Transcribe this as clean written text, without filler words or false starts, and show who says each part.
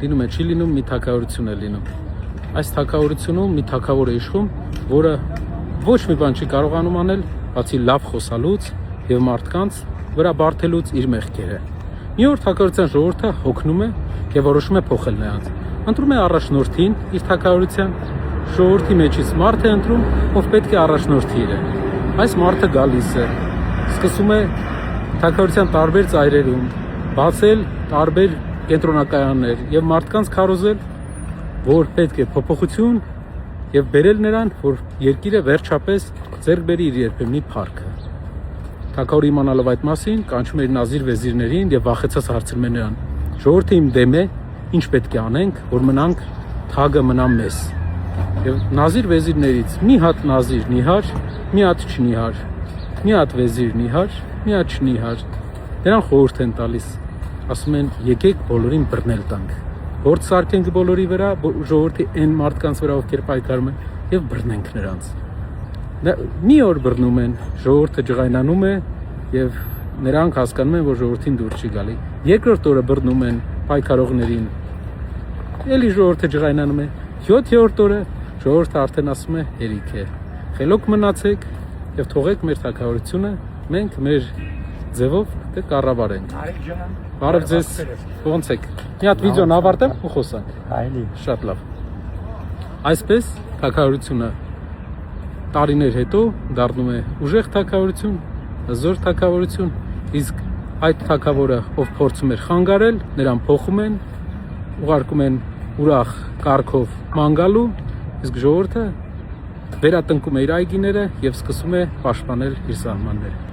Speaker 1: լինում է, չի լինում, մի թագավորություն է լինում։ Այս թագավորությունում մի թագավոր է իշխում, որը ոչ մի բան չի կարողանում անել, բացի լավ խոսալուց եւ մարդկանց վրա բարթելուց իր մեղքերը։ Մի օր թագավորության ժողովուրդը հոգնում է եւ որոշում է փոխել նրանց։ Ընտրում է առաջնորդին իր թագավորության, ժողովրդի մեջից մարդ է ընտրում, ով պետք է առաջնորդի իրեն։ Այս մարդը գալիս է, սկսում է թագավորության տարբեր ծայրերում բացել տարբեր կենտրոնակայաններ եւ մարդկանց քարոզել, որ պետք է փոփոխություն եւ բերել նրան, որ երկիրը վերջապես ձեռք բերի իր երբեմնի փառքը։ Թագավորը իմանալով այդ մասին, կանչում է իր նազիր վեզիրներին եւ վախեցած հարցնում է նրան. «Ժողովուրդը իմ դեմ է, ինչ պետք է անենք, որ մնանք թագը մնա մեզ»։ Եվ նազիր վեզիրներից մի հատ նազիր նիհար, մի հատ չնիհար, մի հատ վեզիր նիհար, մի հատ չնիհար։ Նրան խորհուրդ են տալիս, ասում են եկեք բոլորին բռնել տանք։ Գործ սարքենք բոլորի վրա, ժողովրդի այն մարդկանց վրա, ովքեր պայքարում են, եւ բռնենք նրանց։ Մի օր բռնում են, ժողովուրդը ջղայնանում է եւ նրանք հասկանում են, որ ժողովրդին դուր չի գալի։ Երկրորդ օրը բռնում են պայքարողներին։ Էլի ժողովուրդը ջղայնանում է։ 7-րդ օրը ժողովուրդը արդեն ասում է հերիք է։ Խելոք մնացեք եւ թողեք մեր թագավորությունը, մենք մեր ձևով կկառավարենք։ Բարև ձեզ, ո՞նց եք։ Մի հատ վիդեոն ավարտեմ ու խոսանք։
Speaker 2: Այլի։
Speaker 1: Շատ լավ։ Այսպես թագավորությունը տարիներ հետո դառնում է ուժեղ թագավորություն, հզոր թագավորություն, իսկ այդ թագավորը, ով փորձում էր խանգարել, նրան փոխում են, ուղարկում են ուրախ կարգով ման գալու, իսկ ժողովուրդը վերատնկում է իր այգիները եւ սկսում է պաշտպանել իր սահմանները։